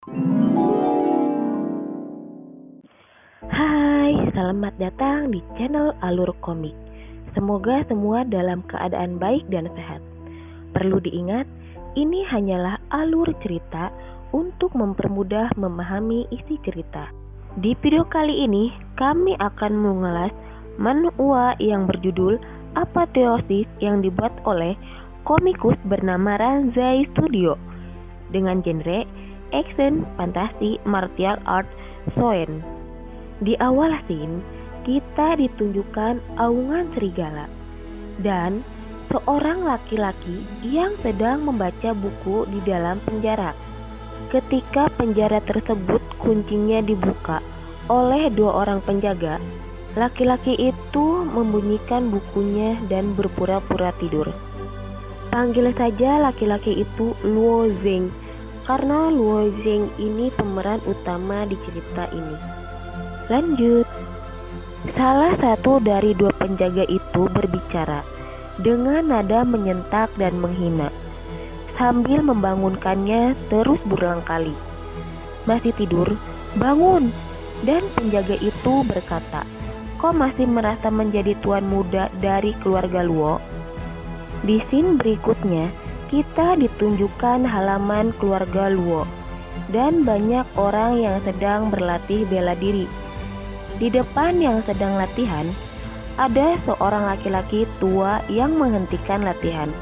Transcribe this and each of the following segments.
Hai, selamat datang di channel Alur Komik. Semoga semua dalam keadaan baik dan sehat. Perlu diingat, ini hanyalah alur cerita untuk mempermudah memahami isi cerita. Di video kali ini, kami akan mengulas manhwa yang berjudul Apotheosis yang dibuat oleh komikus bernama Ranzai Studio dengan genre action, fantasi, martial arts, shonen. Di awal scene, kita ditunjukkan aungan serigala dan seorang laki-laki yang sedang membaca buku di dalam penjara. Ketika penjara tersebut kuncinya dibuka oleh dua orang penjaga, laki-laki itu membunyikan bukunya dan berpura-pura tidur. Panggil saja laki-laki itu Luo Zeng, karena Luo Zeng ini pemeran utama di cerita ini. Lanjut. Salah satu dari dua penjaga itu berbicara dengan nada menyentak dan menghina, sambil membangunkannya terus berulang kali. Masih tidur? Bangun! Dan penjaga itu berkata, "Kau masih merasa menjadi tuan muda dari keluarga Luo?" Di scene berikutnya, kita ditunjukkan halaman keluarga Luo dan banyak orang yang sedang berlatih bela diri. Di depan yang sedang latihan, ada seorang laki-laki tua yang menghentikan latihan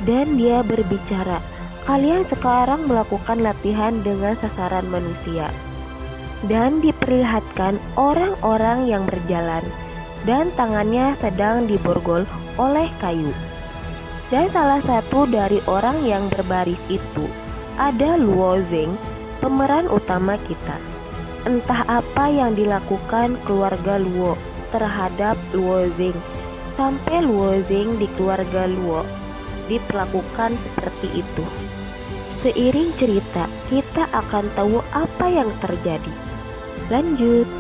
dan dia berbicara, "Kalian sekarang melakukan latihan dengan sasaran manusia." Dan diperlihatkan orang-orang yang berjalan dan tangannya sedang diborgol oleh kayu. Dan salah satu dari orang yang berbaris itu ada Luo Zeng, pemeran utama kita. Entah apa yang dilakukan keluarga Luo terhadap Luo Zeng, sampai Luo Zeng di keluarga Luo diperlakukan seperti itu. Seiring cerita, kita akan tahu apa yang terjadi. Lanjut.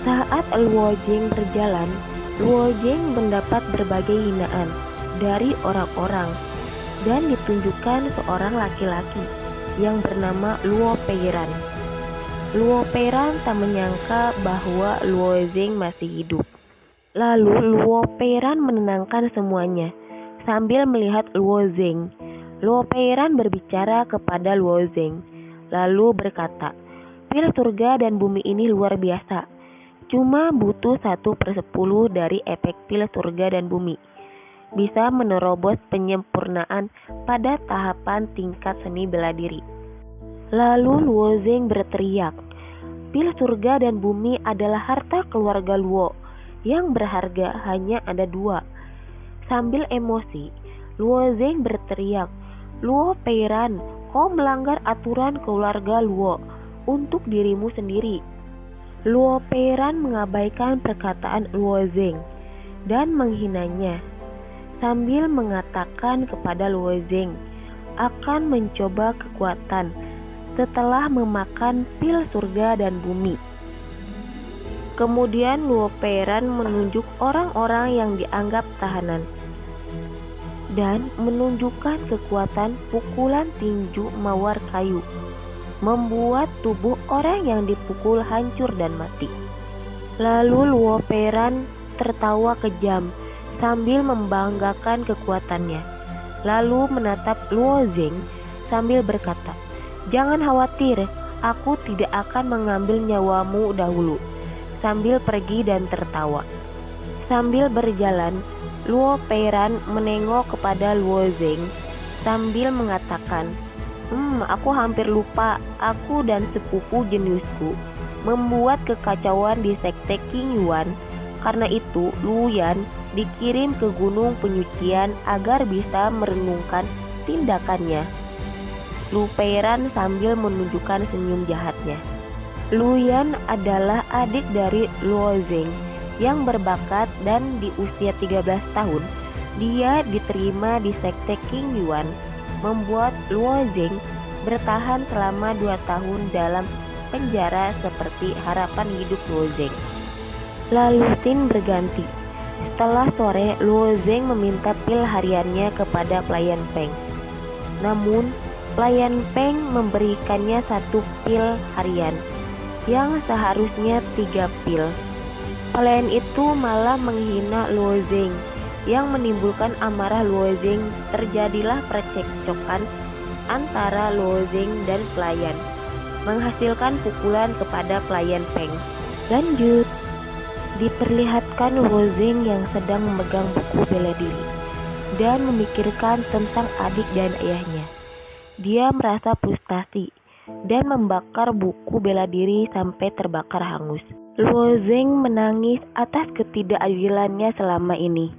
Saat Luo Zeng berjalan, Luo Zeng mendapat berbagai hinaan dari orang-orang dan ditunjukkan seorang laki-laki yang bernama Luo Peiran. Luo Peiran tak menyangka bahwa Luo Zeng masih hidup. Lalu Luo Peiran menenangkan semuanya sambil melihat Luo Zeng. Luo Peiran berbicara kepada Luo Zeng, lalu berkata, "Pil surga dan bumi ini luar biasa. Cuma butuh 1/10 dari efek pil surga dan bumi. Bisa menerobos penyempurnaan pada tahapan tingkat seni bela diri." Lalu Luo Zeng berteriak, "Pil surga dan bumi adalah harta keluarga Luo yang berharga hanya ada 2. Sambil emosi, Luo Zeng berteriak, "Luo Peiran, kau melanggar aturan keluarga Luo untuk dirimu sendiri." Luo Peiran mengabaikan perkataan Luo Zeng dan menghinanya, sambil mengatakan kepada Luo Zeng akan mencoba kekuatan setelah memakan pil surga dan bumi. Kemudian Luo Peiran menunjuk orang-orang yang dianggap tahanan dan menunjukkan kekuatan pukulan tinju mawar kayu, membuat tubuh orang yang dipukul hancur dan mati. Lalu Luo Peiran tertawa kejam sambil membanggakan kekuatannya, lalu menatap Luo Zeng sambil berkata, "Jangan khawatir, aku tidak akan mengambil nyawamu dahulu," sambil pergi dan tertawa. Sambil berjalan, Luo Peiran menengok kepada Luo Zeng sambil mengatakan, Aku hampir lupa, aku dan sepupu jeniusku membuat kekacauan di sekte King Yuan. Karena itu, Lu Yan dikirim ke gunung penyucian agar bisa merenungkan tindakannya." Lu Peiran sambil menunjukkan senyum jahatnya. Lu Yan adalah adik dari Luo Zeng yang berbakat dan di usia 13 tahun dia diterima di sekte King Yuan, membuat Luo Zeng bertahan selama 2 tahun dalam penjara seperti harapan hidup Luo Zeng. Lalu scene berganti. Setelah sore, Luo Zeng meminta pil hariannya kepada pelayan Peng. Namun, pelayan Peng memberikannya 1 pil harian yang seharusnya 3 pil. Pelayan itu malah menghina Luo Zeng yang menimbulkan amarah Luo Zeng. Terjadilah percekcokan antara Luo Zeng dan pelayan, menghasilkan pukulan kepada pelayan Peng. Lanjut, diperlihatkan Luo Zeng yang sedang memegang buku bela diri dan memikirkan tentang adik dan ayahnya. Dia merasa frustasi dan membakar buku bela diri sampai terbakar hangus. Luo Zeng menangis atas ketidakadilannya selama ini.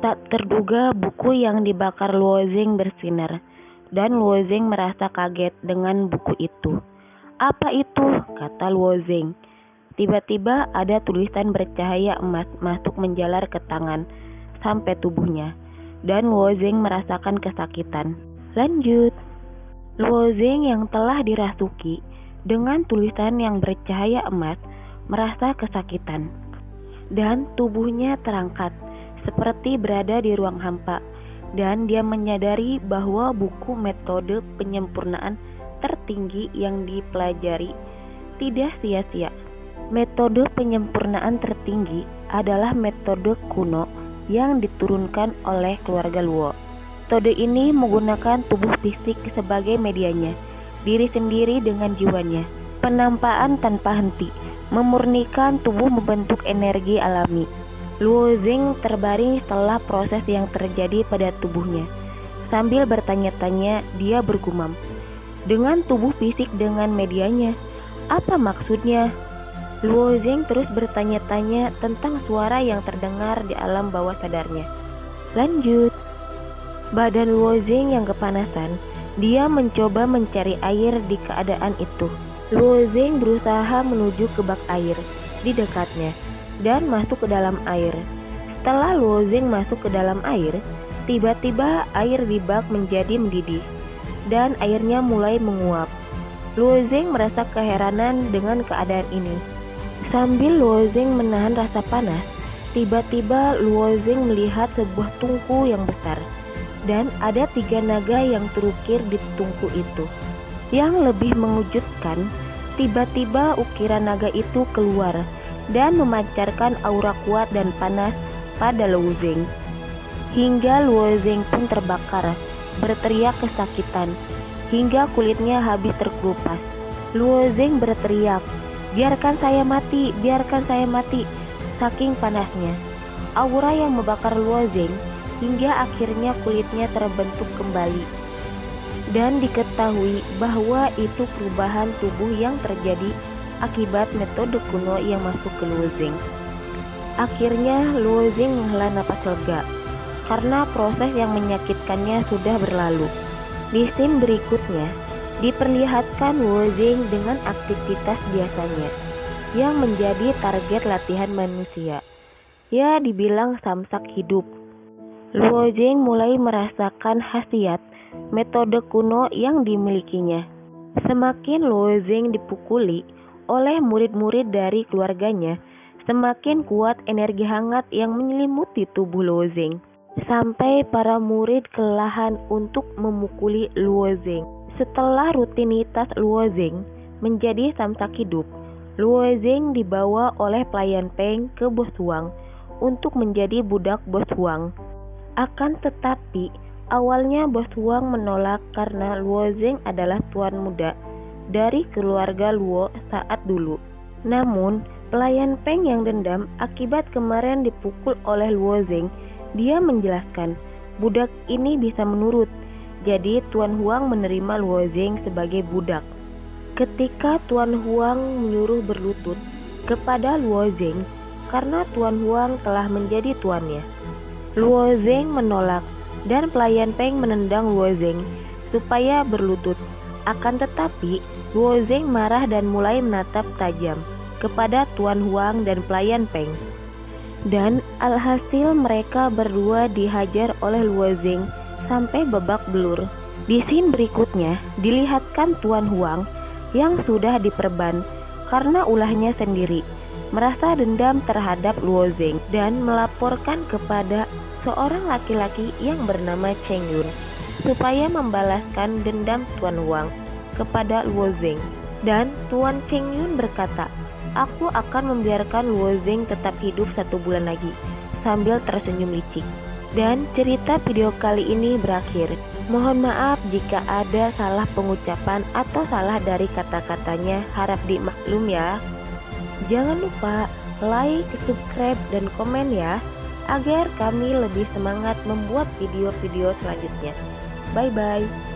Tak terduga buku yang dibakar Luo Zeng bersinar, dan Luo Zeng merasa kaget dengan buku itu. "Apa itu?" kata Luo Zeng. Tiba-tiba ada tulisan bercahaya emas masuk menjalar ke tangan sampai tubuhnya, dan Luo Zeng merasakan kesakitan. Lanjut, Luo Zeng yang telah dirasuki dengan tulisan yang bercahaya emas merasa kesakitan, dan tubuhnya terangkat seperti berada di ruang hampa, dan dia menyadari bahwa buku metode penyempurnaan tertinggi yang dipelajari tidak sia-sia. Metode penyempurnaan tertinggi adalah metode kuno yang diturunkan oleh keluarga Luo. Metode ini menggunakan tubuh fisik sebagai medianya, diri sendiri dengan jiwanya, penampaan tanpa henti, memurnikan tubuh membentuk energi alami. Luo Zeng terbaring setelah proses yang terjadi pada tubuhnya. Sambil bertanya-tanya, dia bergumam, "Dengan tubuh fisik dengan medianya, apa maksudnya?" Luo Zeng terus bertanya-tanya tentang suara yang terdengar di alam bawah sadarnya. Lanjut, badan Luo Zeng yang kepanasan, dia mencoba mencari air di keadaan itu. Luo Zeng berusaha menuju ke bak air di dekatnya dan masuk ke dalam air. Setelah Luo Zeng masuk ke dalam air, tiba-tiba air di bak menjadi mendidih dan airnya mulai menguap. Luo Zeng merasa keheranan dengan keadaan ini. Sambil Luo Zeng menahan rasa panas, tiba-tiba Luo Zeng melihat sebuah tungku yang besar, dan ada 3 naga yang terukir di tungku itu. Yang lebih mengejutkan, tiba-tiba ukiran naga itu keluar dan memancarkan aura kuat dan panas pada Luo Zeng. Hingga Luo Zeng pun terbakar, berteriak kesakitan, hingga kulitnya habis terkelupas. Luo Zeng berteriak, "Biarkan saya mati, biarkan saya mati," saking panasnya. Aura yang membakar Luo Zeng hingga akhirnya kulitnya terbentuk kembali. Dan diketahui bahwa itu perubahan tubuh yang terjadi akibat metode kuno yang masuk ke Luo Zeng. Akhirnya Luo Zeng menghela napas lega karena proses yang menyakitkannya sudah berlalu. Di scene berikutnya diperlihatkan Luo Zeng dengan aktivitas biasanya yang menjadi target latihan manusia. Ya, dibilang samsak hidup. Luo Zeng mulai merasakan khasiat metode kuno yang dimilikinya. Semakin Luo Zeng dipukuli oleh murid-murid dari keluarganya, semakin kuat energi hangat yang menyelimuti tubuh Luo Zeng, sampai para murid kelelahan untuk memukuli Luo Zeng. Setelah rutinitas Luo Zeng menjadi samsak hidup, Luo Zeng dibawa oleh pelayan Peng ke Bos Huang untuk menjadi budak Bos Huang. Akan tetapi, awalnya Bos Huang menolak karena Luo Zeng adalah tuan muda dari keluarga Luo saat dulu. Namun, pelayan Peng yang dendam akibat kemarin dipukul oleh Luo Zeng, dia menjelaskan budak ini bisa menurut. Jadi Tuan Huang menerima Luo Zeng sebagai budak. Ketika Tuan Huang menyuruh berlutut kepada Luo Zeng karena Tuan Huang telah menjadi tuannya, Luo Zeng menolak dan pelayan Peng menendang Luo Zeng supaya berlutut. Akan tetapi Luo Zeng marah dan mulai menatap tajam kepada Tuan Huang dan pelayan Peng. Dan alhasil mereka berdua dihajar oleh Luo Zeng sampai babak belur. Di scene berikutnya dilihatkan Tuan Huang yang sudah diperban karena ulahnya sendiri, merasa dendam terhadap Luo Zeng dan melaporkan kepada seorang laki-laki yang bernama Cheng Yun. supaya membalaskan dendam Tuan Wang kepada Luo Zeng. Dan Tuan Cheng Yun berkata, "Aku akan membiarkan Luo Zeng tetap hidup 1 bulan lagi," sambil tersenyum licik. Dan cerita video kali ini berakhir. Mohon maaf jika ada salah pengucapan atau salah dari kata-katanya, harap dimaklum ya. Jangan lupa like, subscribe, dan komen ya, agar kami lebih semangat membuat video-video selanjutnya. Bye-bye.